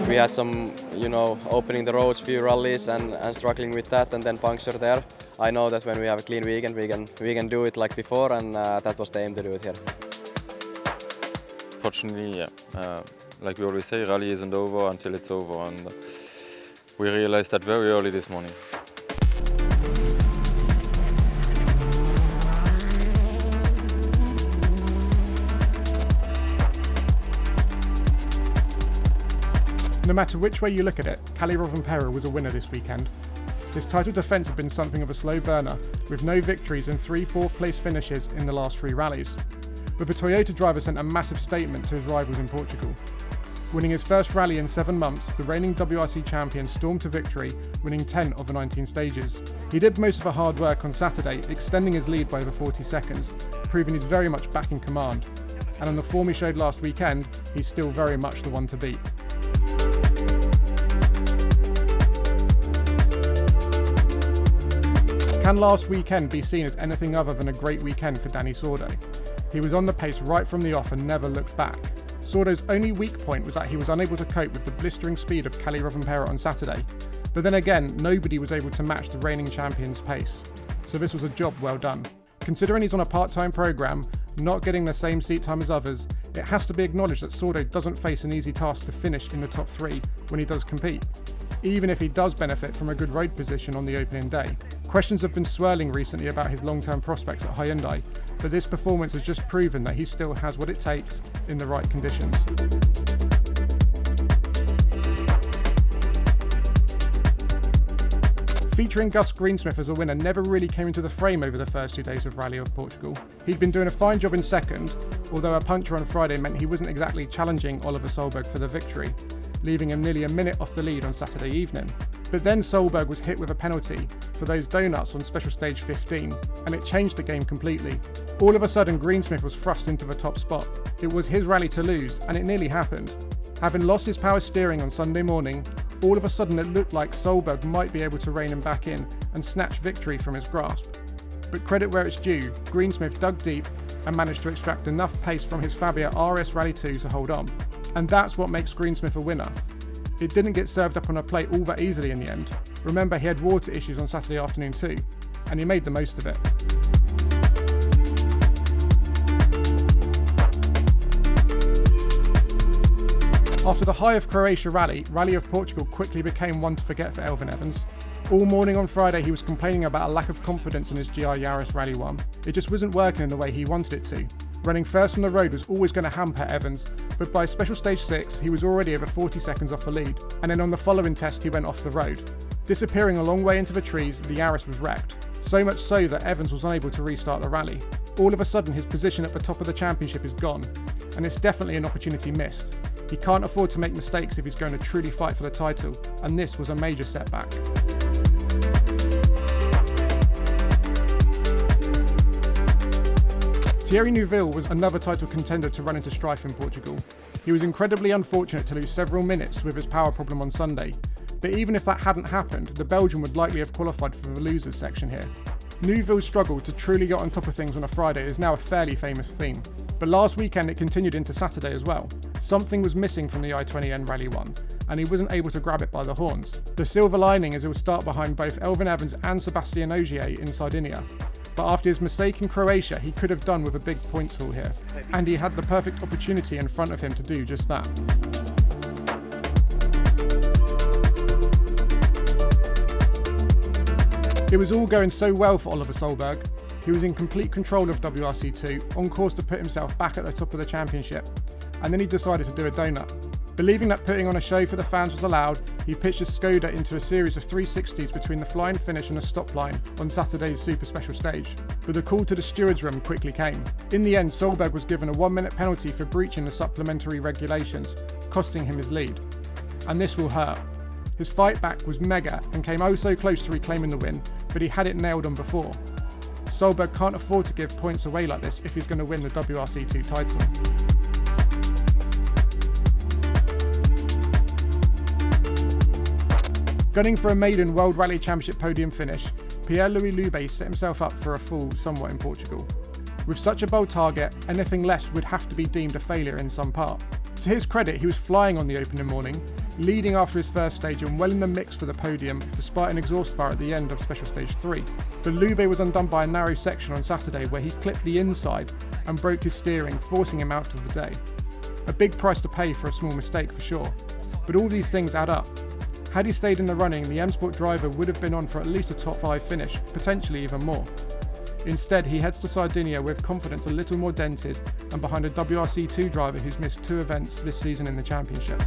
we had some, opening the roads, few rallies and struggling with that, and then puncture there. I know that when we have a clean weekend, we can do it like before, and that was the aim to do it here. Fortunately, yeah. Like we always say, rally isn't over until it's over, and we realized that very early this morning. No matter which way you look at it, Rovanperä was a winner this weekend. His title defence had been something of a slow burner, with no victories and 3 fourth-place finishes in the last 3 rallies. But the Toyota driver sent a massive statement to his rivals in Portugal. Winning his first rally in 7 months, the reigning WRC champion stormed to victory, winning 10 of the 19 stages. He did most of the hard work on Saturday, extending his lead by over 40 seconds, proving he's very much back in command. And on the form he showed last weekend, he's still very much the one to beat. Can last weekend be seen as anything other than a great weekend for Danny Sordo? He was on the pace right from the off and never looked back. Sordo's only weak point was that he was unable to cope with the blistering speed of Rovanperä on Saturday, but then again, nobody was able to match the reigning champion's pace, so this was a job well done. Considering he's on a part-time programme, not getting the same seat time as others, it has to be acknowledged that Sordo doesn't face an easy task to finish in the top 3 when he does compete, even if he does benefit from a good road position on the opening day. Questions have been swirling recently about his long-term prospects at Hyundai, but this performance has just proven that he still has what it takes in the right conditions. Featuring Gus Greensmith as a winner never really came into the frame over the first 2 days of Rally of Portugal. He'd been doing a fine job in second, although a puncture on Friday meant he wasn't exactly challenging Oliver Solberg for the victory, leaving him nearly a minute off the lead on Saturday evening. But then Solberg was hit with a penalty for those donuts on special stage 15, and it changed the game completely. All of a sudden, Greensmith was thrust into the top spot. It was his rally to lose, and it nearly happened. Having lost his power steering on Sunday morning, all of a sudden it looked like Solberg might be able to rein him back in and snatch victory from his grasp. But credit where it's due, Greensmith dug deep and managed to extract enough pace from his Fabia RS Rally 2 to hold on. And that's what makes Greensmith a winner. It didn't get served up on a plate all that easily in the end. Remember, he had water issues on Saturday afternoon too, and he made the most of it. After the high of Croatia Rally of Portugal quickly became one to forget for Elfyn Evans. All morning on Friday he was complaining about a lack of confidence in his GR Yaris Rally 1. It just wasn't working in the way he wanted it to. Running first on the road was always going to hamper Evans, but by special stage 6 he was already over 40 seconds off the lead, and then on the following test he went off the road. Disappearing a long way into the trees, the Yaris was wrecked, so much so that Evans was unable to restart the rally. All of a sudden his position at the top of the championship is gone, and it's definitely an opportunity missed. He can't afford to make mistakes if he's going to truly fight for the title, and this was a major setback. Thierry Neuville was another title contender to run into strife in Portugal. He was incredibly unfortunate to lose several minutes with his power problem on Sunday, but even if that hadn't happened, the Belgian would likely have qualified for the losers section here. Neuville's struggle to truly get on top of things on a Friday is now a fairly famous theme, but last weekend it continued into Saturday as well. Something was missing from the i20N Rally 1, and he wasn't able to grab it by the horns. The silver lining is he will start behind both Elfyn Evans and Sebastian Ogier in Sardinia. But after his mistake in Croatia, he could have done with a big points haul here, and he had the perfect opportunity in front of him to do just that. It was all going so well for Oliver Solberg. He was in complete control of WRC2, on course to put himself back at the top of the championship, and then he decided to do a donut. Believing that putting on a show for the fans was allowed, he pitched his Skoda into a series of 360s between the flying finish and a stop line on Saturday's super special stage. But the call to the stewards' room quickly came. In the end, Solberg was given a 1-minute penalty for breaching the supplementary regulations, costing him his lead. And this will hurt. His fight back was mega and came oh so close to reclaiming the win, but he had it nailed on before. Solberg can't afford to give points away like this if he's going to win the WRC2 title. Gunning for a maiden World Rally Championship podium finish, Pierre-Louis Loubet set himself up for a fall somewhat in Portugal. With such a bold target, anything less would have to be deemed a failure in some part. To his credit, he was flying on the opening morning, leading after his first stage and well in the mix for the podium despite an exhaust fire at the end of special stage 3. But Loubet was undone by a narrow section on Saturday where he clipped the inside and broke his steering, forcing him out of the day. A big price to pay for a small mistake for sure, but all these things add up. Had he stayed in the running, the M Sport driver would have been on for at least a top 5 finish, potentially even more. Instead, he heads to Sardinia with confidence a little more dented and behind a WRC2 driver who's missed 2 events this season in the championship.